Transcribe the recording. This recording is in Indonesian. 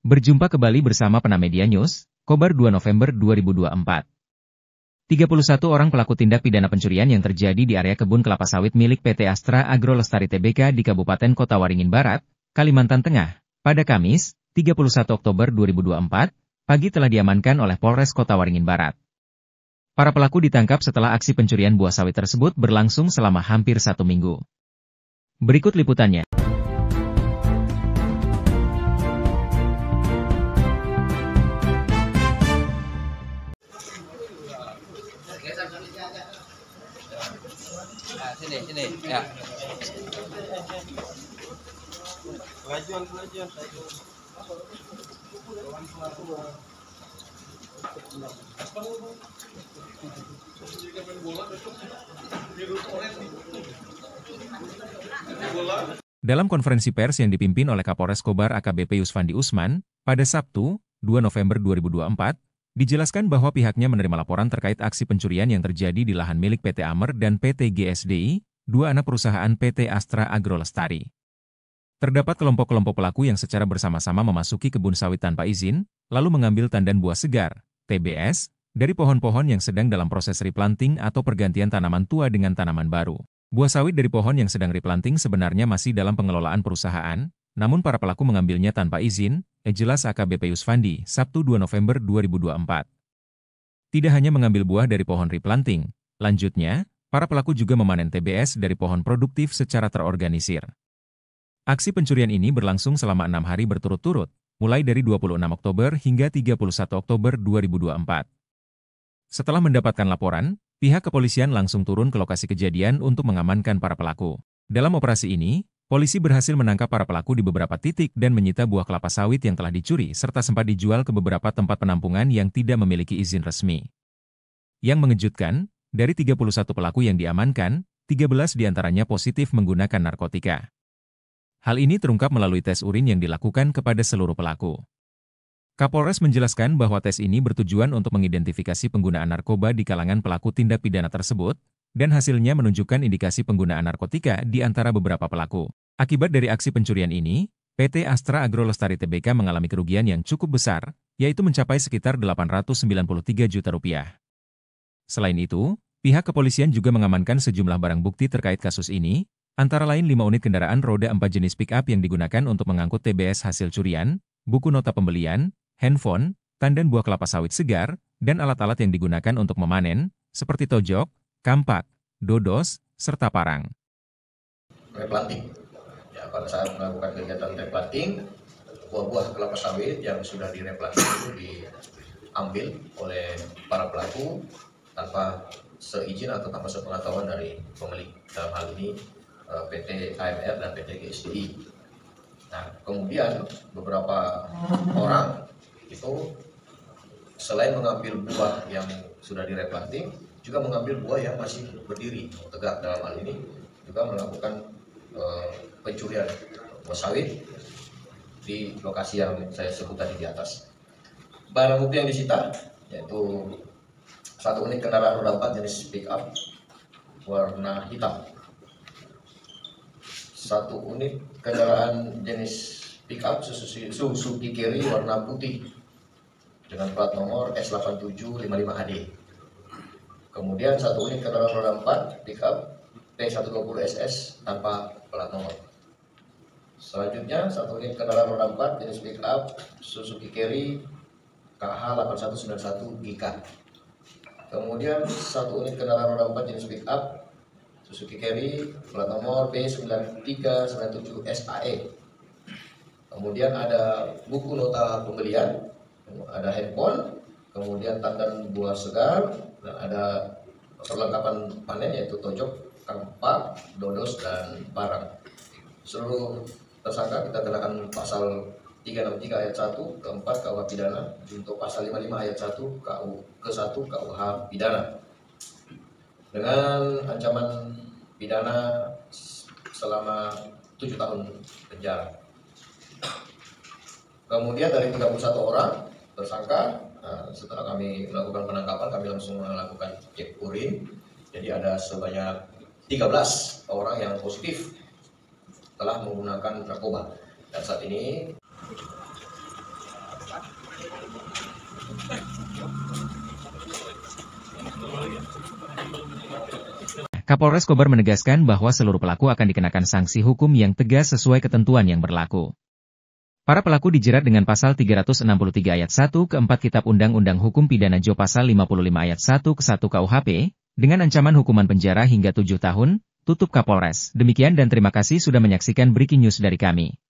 Berjumpa kembali bersama Penamedia News, Kobar 2 November 2024. 31 orang pelaku tindak pidana pencurian yang terjadi di area kebun kelapa sawit milik PT Astra Agro Lestari Tbk di Kabupaten Kota Waringin Barat, Kalimantan Tengah, pada Kamis, 31 Oktober 2024, pagi telah diamankan oleh Polres Kota Waringin Barat. Para pelaku ditangkap setelah aksi pencurian buah sawit tersebut berlangsung selama hampir 1 minggu. Berikut liputannya. Sini, ya. Pengajuan. Dalam konferensi pers yang dipimpin oleh Kapolres Kobar AKBP Yusfandi Usman, pada Sabtu, 2 November 2024, dijelaskan bahwa pihaknya menerima laporan terkait aksi pencurian yang terjadi di lahan milik PT Amer dan PT GSDI, dua anak perusahaan PT Astra Agro Lestari. Terdapat kelompok-kelompok pelaku yang secara bersama-sama memasuki kebun sawit tanpa izin, lalu mengambil tandan buah segar, TBS, dari pohon-pohon yang sedang dalam proses replanting atau pergantian tanaman tua dengan tanaman baru. Buah sawit dari pohon yang sedang replanting sebenarnya masih dalam pengelolaan perusahaan, namun para pelaku mengambilnya tanpa izin, jelas AKBP Yusfandi, Sabtu 2 November 2024. Tidak hanya mengambil buah dari pohon replanting, lanjutnya, para pelaku juga memanen TBS dari pohon produktif secara terorganisir. Aksi pencurian ini berlangsung selama 6 hari berturut-turut, mulai dari 26 Oktober hingga 31 Oktober 2024. Setelah mendapatkan laporan, pihak kepolisian langsung turun ke lokasi kejadian untuk mengamankan para pelaku. Dalam operasi ini, polisi berhasil menangkap para pelaku di beberapa titik dan menyita buah kelapa sawit yang telah dicuri serta sempat dijual ke beberapa tempat penampungan yang tidak memiliki izin resmi. Yang mengejutkan, dari 31 pelaku yang diamankan, 13 diantaranya positif menggunakan narkotika. Hal ini terungkap melalui tes urin yang dilakukan kepada seluruh pelaku. Kapolres menjelaskan bahwa tes ini bertujuan untuk mengidentifikasi penggunaan narkoba di kalangan pelaku tindak pidana tersebut, dan hasilnya menunjukkan indikasi penggunaan narkotika di antara beberapa pelaku. Akibat dari aksi pencurian ini, PT Astra Agro Lestari Tbk mengalami kerugian yang cukup besar, yaitu mencapai sekitar 893 juta rupiah. Selain itu, pihak kepolisian juga mengamankan sejumlah barang bukti terkait kasus ini, antara lain 5 unit kendaraan roda 4 jenis pick-up yang digunakan untuk mengangkut TBS hasil curian, buku nota pembelian, handphone, tandan buah kelapa sawit segar, dan alat-alat yang digunakan untuk memanen, seperti tojok, kampak, dodos, serta parang. Replanting. Ya, pada saat melakukan kegiatan replanting, buah-buah kelapa sawit yang sudah direplanting itu diambil oleh para pelaku tanpa seizin atau tanpa sepengetahuan dari pemilik. Dalam hal ini PT AMR dan PT GSDI. Nah, kemudian beberapa orang itu selain mengambil buah yang sudah direplanting, juga mengambil buah yang masih berdiri tegak. Dalam hal ini juga melakukan pencurian buah sawit di lokasi yang saya sebut tadi di atas. Barang bukti yang disita yaitu 1 unit kendaraan roda 4 jenis pick up warna hitam, 1 unit kendaraan jenis pick up Suzuki Carry warna putih dengan plat nomor S8755AD. Kemudian 1 unit kendaraan roda 4 pick up P120SS tanpa plat nomor. Selanjutnya 1 unit kendaraan roda 4 jenis pick up Suzuki Carry KH8191 GK. Kemudian 1 unit kendaraan roda 4 jenis pick up Suzuki Carry plat nomor B9397 SAE. Kemudian ada buku nota pembelian, ada handphone, kemudian tandan buah segar, dan ada perlengkapan panen yaitu tojok, kampak, dodos, dan parang. Seluruh tersangka kita kenakan pasal 363 ayat 1 ke-4 KUH pidana, junto pasal 55 ayat 1 ke-1 KUH pidana, dengan ancaman pidana selama 7 tahun penjara. Kemudian dari 31 orang tersangka, setelah kami melakukan penangkapan, kami langsung melakukan cek urin. Jadi ada sebanyak 13 orang yang positif telah menggunakan narkoba. Dan saat ini Kapolres Kobar menegaskan bahwa seluruh pelaku akan dikenakan sanksi hukum yang tegas sesuai ketentuan yang berlaku. Para pelaku dijerat dengan pasal 363 ayat 1 ke 4 Kitab Undang-Undang Hukum Pidana Jo pasal 55 ayat 1 ke 1 KUHP, dengan ancaman hukuman penjara hingga 7 tahun, tutup Kapolres. Demikian dan terima kasih sudah menyaksikan Breaking News dari kami.